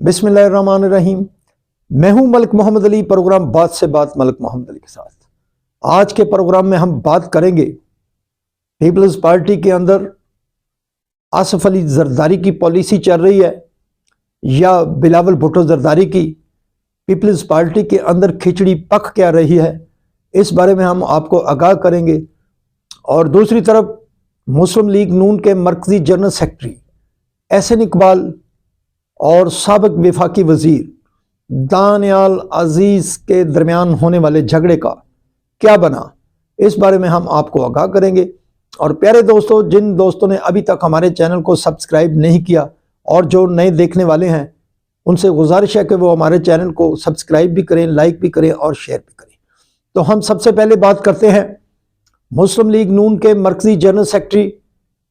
बिस्मिल्लाहिर्रहमानिर्रहीम। मैं हूं मलिक मोहम्मद अली। प्रोग्राम बात से बात मलिक मोहम्मद अली के साथ। आज के प्रोग्राम में हम बात करेंगे पीपल्स पार्टी के अंदर आसिफ अली जरदारी की पॉलिसी चल रही है या बिलावल भुट्टो जरदारी की। पीपल्स पार्टी के अंदर खिचड़ी पक क्या रही है, इस बारे में हम आपको आगाह करेंगे। और दूसरी तरफ मुस्लिम लीग नून के मरकजी जनरल सेक्रेटरी एहसन इकबाल और साबिक वफाकी वजीर दानियाल अजीज के दरमियान होने वाले झगड़े का क्या बना, इस बारे में हम आपको आगाह करेंगे। और प्यारे दोस्तों, जिन दोस्तों ने अभी तक हमारे चैनल को सब्सक्राइब नहीं किया और जो नए देखने वाले हैं, उनसे गुजारिश है कि वो हमारे चैनल को सब्सक्राइब भी करें, लाइक भी करें और शेयर भी करें। तो हम सबसे पहले बात करते हैं मुस्लिम लीग नून के मरकजी जनरल सेक्रेटरी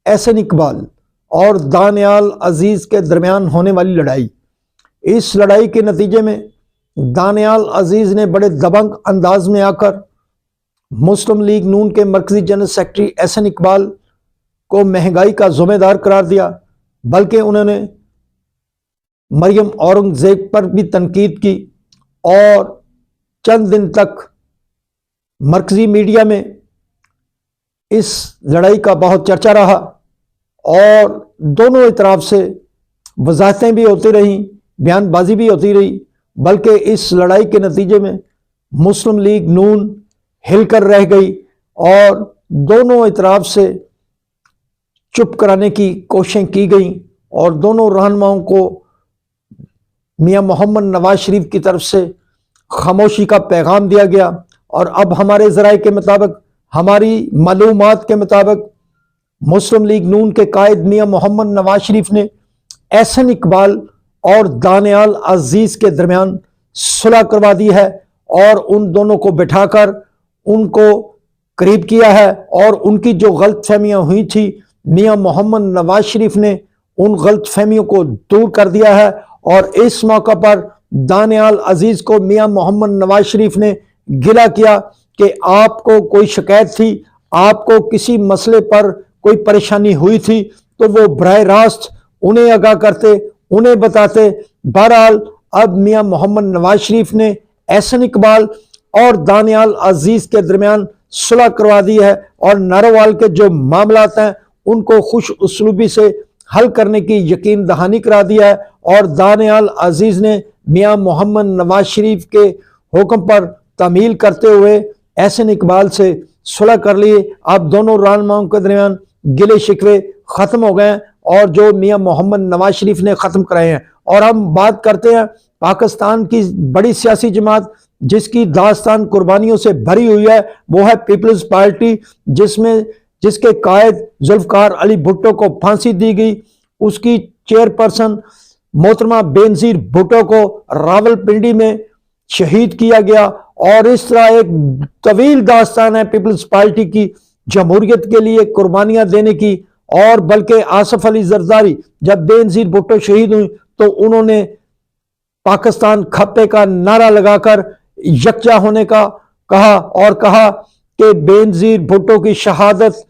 एहसन इकबाल और दानियाल अजीज के दरमियान होने वाली लड़ाई। इस लड़ाई के नतीजे में दानियाल अजीज ने बड़े दबंग अंदाज में आकर मुस्लिम लीग नून के मरकजी जनरल सेक्रेटरी एहसन इकबाल को महंगाई का जिम्मेदार करार दिया, बल्कि उन्होंने मरियम औरंगजेब पर भी तनकीद की। और चंद दिन तक मरकजी मीडिया में इस लड़ाई का बहुत चर्चा रहा और दोनों तरफ से वजाहतें भी होती रहीं, बयानबाजी भी होती रही। बल्कि इस लड़ाई के नतीजे में मुस्लिम लीग नून हिलकर रह गई और दोनों तरफ से चुप कराने की कोशिशें की गई और दोनों रहनुमाओं को मियां मोहम्मद नवाज शरीफ की तरफ से खामोशी का पैगाम दिया गया। और अब हमारे ज़राए के मुताबिक, हमारी मालूमात के मुताबिक, मुस्लिम लीग नून के कायद मियां मोहम्मद नवाज शरीफ ने एहसन इकबाल और दानियाल अजीज के दरमियान सुलह करवा दी है और उन दोनों को बिठाकर उनको करीब किया है। और उनकी जो गलत फहमियाँ हुई थी, मियां मोहम्मद नवाज शरीफ ने उन गलत फहमियों को दूर कर दिया है। और इस मौका पर दानियाल अजीज को मियां मोहम्मद नवाज शरीफ ने गिला किया कि आपको कोई शिकायत थी, आपको किसी मसले पर कोई परेशानी हुई थी तो वो बराह रास्त उन्हें आगाह करते, उन्हें बताते। बहरहाल अब मियां मोहम्मद नवाज शरीफ ने एहसन इकबाल और दानियाल अजीज के दरमियान सुलह करवा दी है और नारोवाल के जो मामलात हैं उनको खुश उसलूबी से हल करने की यकीन दहानी करा दिया है। और दानियाल अजीज ने मियां मोहम्मद नवाज शरीफ के हुक्म पर तामील करते हुए एहसन इकबाल से सुलह कर लिए। अब दोनों रहनुमाओं के दरमियान गिले शिकवे खत्म हो गए और जो मियां मोहम्मद नवाज शरीफ ने खत्म कराए हैं। और हम बात करते हैं पाकिस्तान की बड़ी सियासी जमात जिसकी दास्तान कुर्बानियों से भरी हुई है, वो है पीपल्स पार्टी, जिसके कायद जुल्फकार अली भुट्टो को फांसी दी गई। उसकी चेयरपर्सन मोहतरमा बेनजीर भुट्टो को रावलपिंडी में शहीद किया गया। और इस तरह एक तवील दास्तान है पीपल्स पार्टी की जमहूरियत के लिए कुर्बानियां देने की। और बल्कि आसिफ अली जरदारी जब बेनजीर भुट्टो शहीद हुई तो उन्होंने पाकिस्तान खप्पे का नारा लगाकर यकजा होने का कहा और कहा कि बेनजीर भुट्टो की शहादत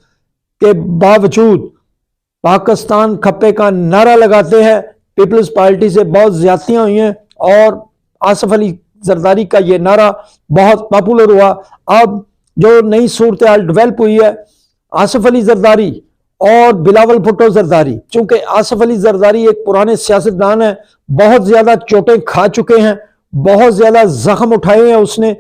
के बावजूद पाकिस्तान खप्पे का नारा लगाते हैं। पीपल्स पार्टी से बहुत ज्यादतियां हुई हैं और आसिफ अली जरदारी का ये नारा बहुत पॉपुलर हुआ। अब जो नई सूरत हाल डेवलप हुई है, आसिफ अली जरदारी और बिलावल भुट्टो जरदारी, चूंकि आसिफ अली जरदारी एक पुराने सियासतदान है, बहुत ज्यादा चोटें खा चुके हैं, बहुत ज्यादा जख्म उठाए हैं उसने,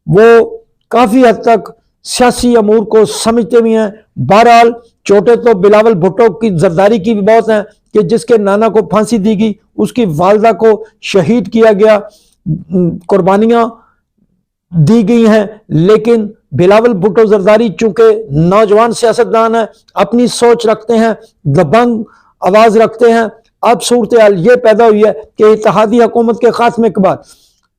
वो काफी हद तक सियासी अमूर को समझते भी हैं। बहरहाल चोटें तो बिलावल भुट्टो की जरदारी की भी बहुत हैं कि जिसके नाना को फांसी दी गई, उसकी वालदा को शहीद किया गया, कुर्बानियां दी गई हैं। लेकिन बिलावल भुट्टो जरदारी चूंकि नौजवान सियासतदान है, अपनी सोच रखते हैं, दबंग आवाज रखते हैं। अब सूरत हाल ये पैदा हुई है कि इत्तेहादी हुकूमत के खात्मे के बाद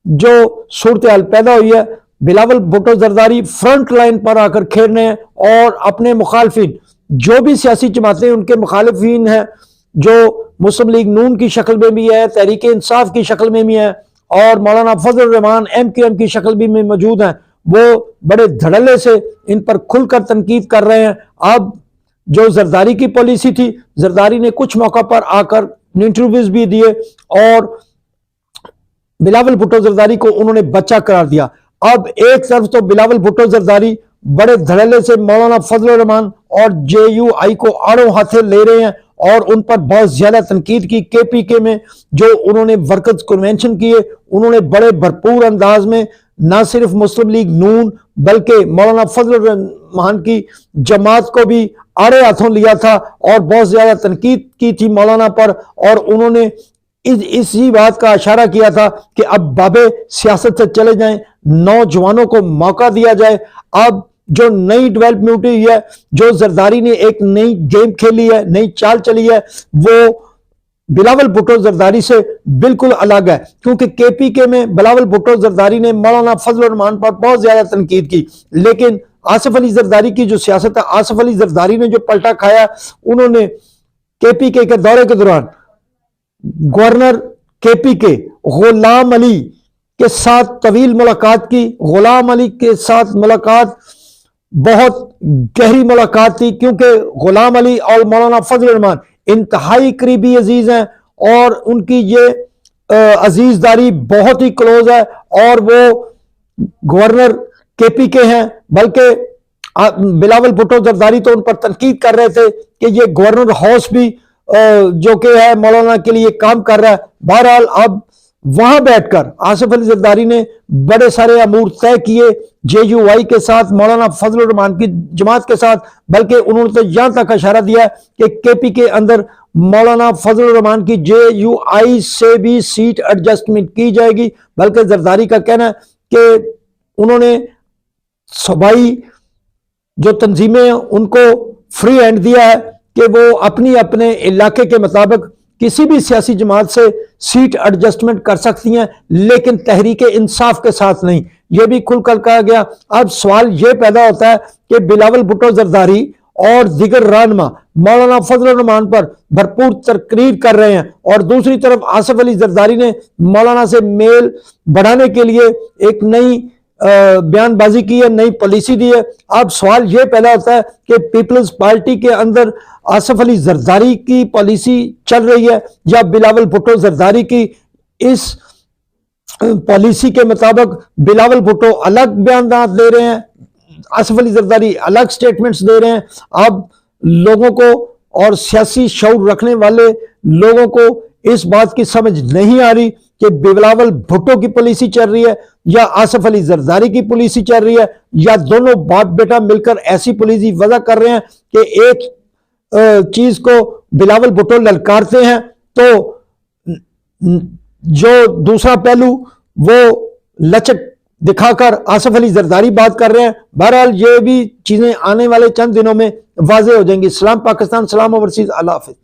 जो सूरत हाल पैदा हुई है, बिलावल भुट्टो जरदारी फ्रंट लाइन पर आकर खेल रहे हैं और अपने मुखालफिन, जो भी सियासी जमातें उनके मुखालिफिन हैं, जो मुस्लिम लीग नून की शक्ल में भी है, तहरीक इंसाफ की शक्ल में भी है और मौलाना फजल रहमान MQM की शक्ल भी में मौजूद हैं, वो बड़े धड़ल्ले से इन पर खुलकर तनकीद कर रहे हैं। अब जो जरदारी की पॉलिसी थी, जरदारी ने कुछ मौका पर आकर इंटरव्यूज भी दिए और बिलावल भुट्टो जरदारी को उन्होंने बच्चा करार दिया। अब एक तरफ तो बिलावल भुट्टो जरदारी बड़े धड़ल्ले से मौलाना फजलुर रहमान और JUI को आड़ों हाथे ले रहे हैं और उन पर बहुत ज्यादा तनकीद की। KPK में जो उन्होंने वर्कर्स कन्वेंशन किए, उन्होंने बड़े भरपूर अंदाज में ना सिर्फ मुस्लिम लीग नून बल्कि मौलाना फजलुर रहमान की जमात को भी आड़े हाथों लिया था और बहुत ज्यादा तनकीद की थी मौलाना पर। और उन्होंने इसी बात का इशारा किया था कि अब बाबे सियासत से चले जाएं, नौजवानों को मौका दिया जाए। अब जो नई डेवलपमेंट हुई है, जो जरदारी ने एक नई गेम खेली है, नई चाल चली है, वो बिलावल भुट्टो जरदारी से बिल्कुल अलग है। क्योंकि KPK में बिलावल भुट्टो जरदारी ने मौलाना फजलुर रहमान पर बहुत ज्यादा तनकीद की, लेकिन आसिफ अली जरदारी की जो सियासत है, आसिफ अली जरदारी ने जो पलटा खाया, उन्होंने KPK के दौरे के दौरान गवर्नर KPK गुलाम अली के साथ तवील मुलाकात की। गुलाम अली के साथ मुलाकात बहुत गहरी मुलाकात थी, क्योंकि गुलाम अली और मौलाना फजलुर रहमान इंतहाई करीबी अजीज हैं और उनकी ये अजीजदारी बहुत ही क्लोज है। और वो गवर्नर KPK हैं, बल्कि बिलावल भुट्टो जरदारी तो उन पर तनकीद कर रहे थे कि ये गवर्नर हाउस भी जो कि है मौलाना के लिए काम कर रहा है। बहरहाल अब वहां बैठकर आसिफ अली जरदारी ने बड़े सारे अमूर तय किए JUI के साथ, मौलाना फजलुर रहमान की जमात के साथ, बल्कि उन्होंने तो यहां तक इशारा दिया कि KP के अंदर मौलाना फजलुर रहमान की JUI से भी सीट एडजस्टमेंट की जाएगी। बल्कि जरदारी का कहना है कि उन्होंने सूबाई जो तंजीमें हैं उनको फ्री हैंड दिया है कि वो अपनी अपने इलाके के मुताबिक किसी भी सियासी जमात से सीट एडजस्टमेंट कर सकती हैं, लेकिन तहरीक इंसाफ के साथ नहीं। यह भी खुलकर कहा गया। अब सवाल यह पैदा होता है कि बिलावल भुट्टो जरदारी और दिगर रहनुमा मौलाना फजलुर रहमान पर भरपूर तकरीर कर रहे हैं और दूसरी तरफ आसिफ अली जरदारी ने मौलाना से मेल बढ़ाने के लिए एक नई बयानबाजी की है, नई पॉलिसी दी है। अब सवाल यह पैदा होता है कि पीपल्स पार्टी के अंदर आसिफ अली जरदारी की पॉलिसी चल रही है या बिलावल भुट्टो जरदारी की। इस पॉलिसी के मुताबिक बिलावल भुट्टो अलग बयान दे रहे हैं, आसिफ अली जरदारी अलग स्टेटमेंट्स दे रहे हैं। अब लोगों को और सियासी शऊर रखने वाले लोगों को इस बात की समझ नहीं आ रही कि बिलावल भुट्टो की पॉलिसी चल रही है या आसिफ अली जरदारी की पॉलिसी चल रही है, या दोनों बाप बेटा मिलकर ऐसी पॉलिसी वजह कर रहे हैं कि एक चीज को बिलावल भुट्टो ललकारते हैं तो जो दूसरा पहलू वो लचक दिखाकर आसिफ अली जरदारी बात कर रहे हैं। बहरहाल ये भी चीजें आने वाले चंद दिनों में वाजे हो जाएंगी। सलाम पाकिस्तान, सलाम ओवरसीज, अल्लाह हाफिज।